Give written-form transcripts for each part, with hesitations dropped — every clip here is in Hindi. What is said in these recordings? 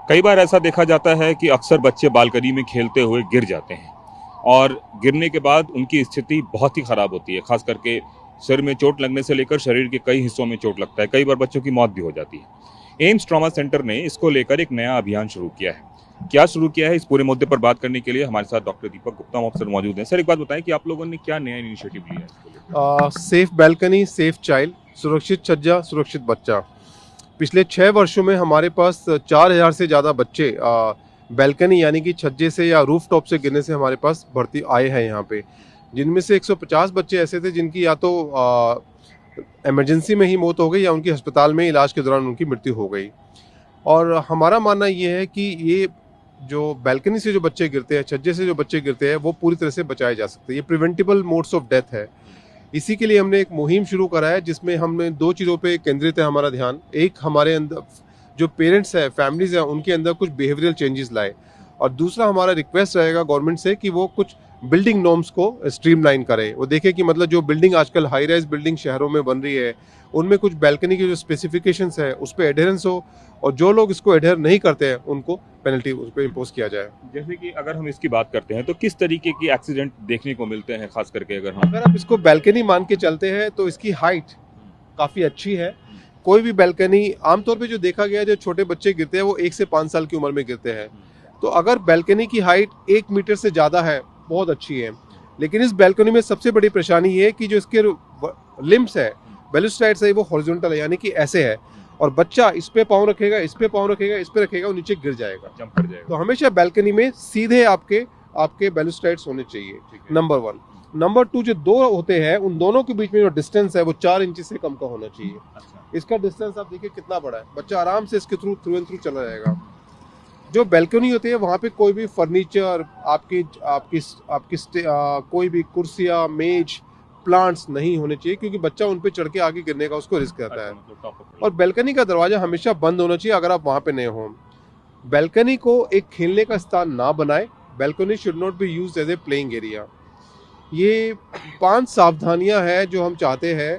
कई बार ऐसा देखा जाता है कि अक्सर बच्चे बालकनी में खेलते हुए गिर जाते हैं और गिरने के बाद उनकी स्थिति बहुत ही खराब होती है। खास करके सिर में चोट लगने से लेकर शरीर के कई हिस्सों में चोट लगता है। कई बार बच्चों की मौत भी हो जाती है। एम्स ट्रॉमा सेंटर ने इसको लेकर एक नया अभियान शुरू किया है। क्या शुरू किया है, इस पूरे मुद्दे पर बात करने के लिए हमारे साथ डॉक्टर दीपक गुप्ता ऑफिसर मौजूद हैं। सर, एक बात बताएं कि आप लोगों ने क्या नया इनिशिएटिव लिया है इसको लेकर? सेफ बैल्कनी सेफ चाइल्ड, सुरक्षित छज्जा सुरक्षित बच्चा। पिछले 6 वर्षों में हमारे पास 4000 से ज़्यादा बच्चे बैल्कनी यानी कि छज्जे से या रूफ टॉप से गिरने से हमारे पास भर्ती आए हैं यहाँ पे, जिनमें से 150 बच्चे ऐसे थे जिनकी या तो इमरजेंसी में ही मौत हो गई या उनकी अस्पताल में इलाज के दौरान उनकी मृत्यु हो गई। और हमारा मानना ये है कि ये जो बैल्कनी से जो बच्चे गिरते हैं, छज्जे से जो बच्चे गिरते हैं, वो पूरी तरह से बचाए जा सकते हैं। ये प्रिवेंटेबल मोड्स ऑफ डेथ है। इसी के लिए हमने एक मुहिम शुरू करा है जिसमें हमने 2 चीज़ों पे केंद्रित है हमारा ध्यान। एक, हमारे अंदर जो पेरेंट्स हैं, फैमिलीज हैं, उनके अंदर कुछ बिहेवियरल चेंजेस लाए, और दूसरा हमारा रिक्वेस्ट रहेगा गवर्नमेंट से कि वो कुछ बिल्डिंग नॉर्म्स को स्ट्रीमलाइन करे। वो देखे कि मतलब जो बिल्डिंग आजकल हाई राइज बिल्डिंग शहरों में बन रही है, उनमें कुछ बैल्कनी के जो स्पेसिफिकेशंस है उस पर एडहेरेंस हो, और जो लोग इसको एडहेर नहीं करते हैं उनको पेनल्टी उस पर इम्पोज किया जाए। जैसे कि अगर हम इसकी बात करते हैं तो किस तरीके की एक्सीडेंट देखने को मिलते हैं, खास करके अगर आप इसको बैल्कनी मान के चलते हैं तो इसकी हाइट काफ़ी अच्छी है। कोई भी बैल्कनी, आमतौर पे जो देखा गया है, जो छोटे बच्चे गिरते हैं वो 1 से 5 साल की उम्र में गिरते हैं। तो अगर बैल्कनी की हाइट 1 मीटर से ज़्यादा है, बहुत अच्छी है। लेकिन इस बैल्कनी में सबसे बड़ी परेशानी ये है कि जो इसके लिम्स है, बैलुस्ट्रेड्स है, वो हॉरिजॉन्टल है, यानी कि ऐसे है, और बच्चा इस पे पाँव रखेगा, इस पे पाँव रखेगा, इस पे रखेगा, वो नीचे गिर जाएगा, जंप कर जाएगा। तो हमेशा बैल्कनी में सीधे आपके बैलुस्ट्रेड्स होने चाहिए, नंबर 1। नंबर 2, जो 2 होते हैं उन दोनों के बीच में जो डिस्टेंस है वो 4 इंच से कम का होना चाहिए। अच्छा। इसका डिस्टेंस आप देखिए कितना बड़ा है, बच्चा आराम से इसके थ्रू एंड थ्रू चला जाएगा। जो बैल्कनी होती है वहाँ पे कोई भी फर्नीचर, कोई भी कुर्सियाँ, मेज, प्लांट्स नहीं होने चाहिए, क्योंकि बच्चा उन पे चढ़ के आगे गिरने का उसको रिस्क रहता है। और बैल्कनी का दरवाजा हमेशा बंद होना चाहिए अगर आप वहाँ पे नहीं हो। बैल्कनी को एक खेलने का स्थान ना बनाए। Balcony should not be used as a playing area. ये 5 सावधानियां हैं जो हम चाहते हैं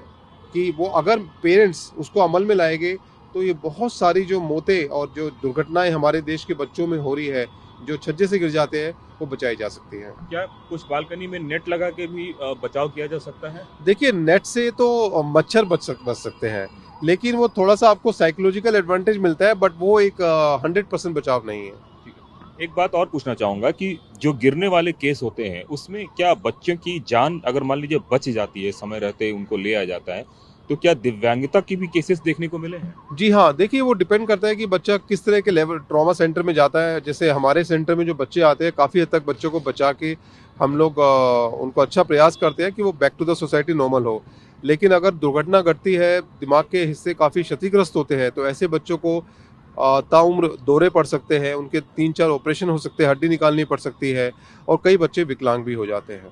कि वो अगर पेरेंट्स उसको अमल में लाएंगे तो ये बहुत सारी जो मौतें और जो दुर्घटनाएं हमारे देश के बच्चों में हो रही है, जो छज्जे से गिर जाते हैं, वो बचाई जा सकती हैं। क्या कुछ बालकनी में नेट लगा के भी बचाव किया जा सकता है? देखिए, नेट से तो मच्छर बच सकते हैं, लेकिन वो थोड़ा सा आपको साइकोलॉजिकल एडवांटेज मिलता है, बट वो एक 100% बचाव नहीं है। ठीक है। एक बात और पूछना चाहूँगा कि जो गिरने वाले केस होते हैं उसमें क्या बच्चों की जान अगर मान लीजिए बच जाती है, समय रहते उनको ले आया जाता है, तो क्या दिव्यांगता की भी केसेस देखने को मिले हैं? जी हाँ, देखिए वो डिपेंड करता है कि बच्चा किस तरह के लेवल ट्रॉमा सेंटर में जाता है। जैसे हमारे सेंटर में जो बच्चे आते हैं, काफ़ी हद तक बच्चों को बचा के हम लोग उनको अच्छा प्रयास करते हैं कि वो back to the society normal हो। लेकिन अगर दुर्घटना घटती है, दिमाग के हिस्से काफ़ी क्षतिग्रस्त होते हैं, तो ऐसे बच्चों को ताउम्र दौरे पड़ सकते हैं, उनके 3-4 ऑपरेशन हो सकते हैं, हड्डी निकालनी पड़ सकती है, और कई बच्चे विकलांग भी हो जाते हैं।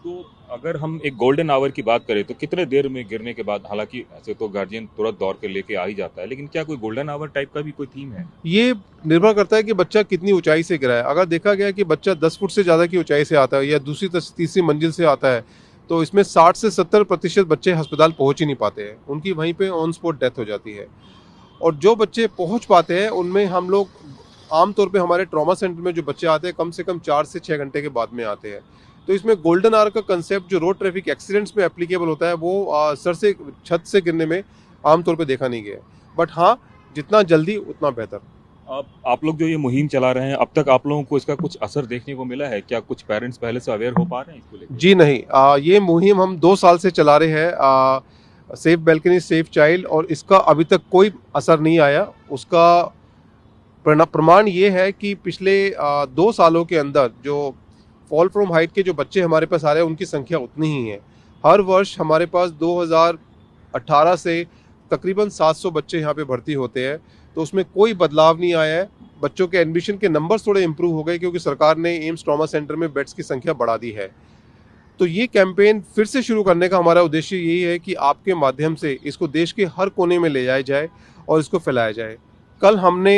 तो अगर हम एक गोल्डन आवर की बात करें तो कितने देर में गिरने के बाद, हालांकि ऐसे तो गार्जियन तुरंत दौड़ के लेके आ ही जाता है, लेकिन क्या कोई गोल्डन आवर टाइप का भी कोई थीम है? ये निर्भर करता है कि बच्चा कितनी ऊंचाई से गिरा है। अगर देखा गया कि बच्चा 10 फुट से ज़्यादा की ऊंचाई से आता है या दूसरी तीसरी मंजिल से आता है, तो इसमें 60 से 70% बच्चे अस्पताल पहुंच ही नहीं पाते हैं, उनकी वहीं पे ऑन स्पॉट डेथ हो जाती है। और जो बच्चे पहुंच पाते हैं उनमें हम लोग आमतौर पे हमारे ट्रॉमा सेंटर में जो बच्चे आते हैं कम से कम 4 से 6 घंटे के बाद में आते हैं। तो इसमें गोल्डन आवर का कंसेप्ट जो रोड ट्रैफिक एक्सीडेंट्स में एप्लीकेबल होता है, वो सर से छत से गिरने में आमतौर पे देखा नहीं गया है। बट हाँ, जितना जल्दी उतना बेहतर। आप लोग जो ये मुहिम चला रहे हैं, अब तक आप लोगों को इसका कुछ असर देखने को मिला है? क्या कुछ पेरेंट्स पहले से अवेयर हो पा रहे हैं इसको लेकर? जी नहीं, ये मुहिम हम 2 साल से चला रहे हैं, सेफ बैल्कनी सेफ चाइल्ड, और इसका अभी तक कोई असर नहीं आया। उसका प्रमाण ये है कि पिछले 2 सालों के अंदर जो फॉल फ्रॉम हाइट के जो बच्चे हमारे पास आ रहे हैं उनकी संख्या उतनी ही है। हर वर्ष हमारे पास 2018 से तकरीबन 700 बच्चे यहाँ पे भर्ती होते हैं, तो उसमें कोई बदलाव नहीं आया है। बच्चों के एडमिशन के नंबर्स थोड़े इंप्रूव हो गए क्योंकि सरकार ने एम्स ट्रॉमा सेंटर में बेड्स की संख्या बढ़ा दी है। तो ये कैंपेन फिर से शुरू करने का हमारा उद्देश्य यही है कि आपके माध्यम से इसको देश के हर कोने में ले जाया जाए और इसको फैलाया जाए। कल हमने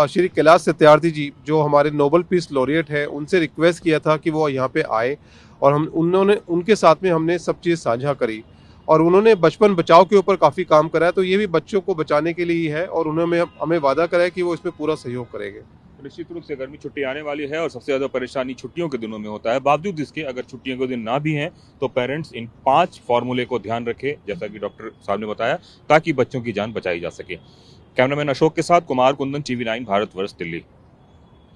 श्री कैलाश सत्यार्थी जी, जो हमारे नोबेल पीस लॉरिएट है, उनसे रिक्वेस्ट किया था कि वो यहाँ पे आए, और उनके साथ में हमने सब चीज़ साझा करी, और उन्होंने बचपन बचाओ के ऊपर काफ़ी काम करा है, तो ये भी बच्चों को बचाने के लिए ही है और उन्होंने हमें वादा करा है कि वो इसमें पूरा सहयोग करेंगे। निश्चित रूप से गर्मी छुट्टी आने वाली है और सबसे ज़्यादा परेशानी छुट्टियों के दिनों में होता है। बावजूद इसके अगर छुट्टियों के दिन ना भी हैं तो पेरेंट्स इन 5 फॉर्मूले को ध्यान रखें, जैसा कि डॉक्टर साहब ने बताया, ताकि बच्चों की जान बचाई जा सके। कैमरामैन अशोक के साथ कुमार कुंदन, टीवी 9 भारतवर्ष, दिल्ली।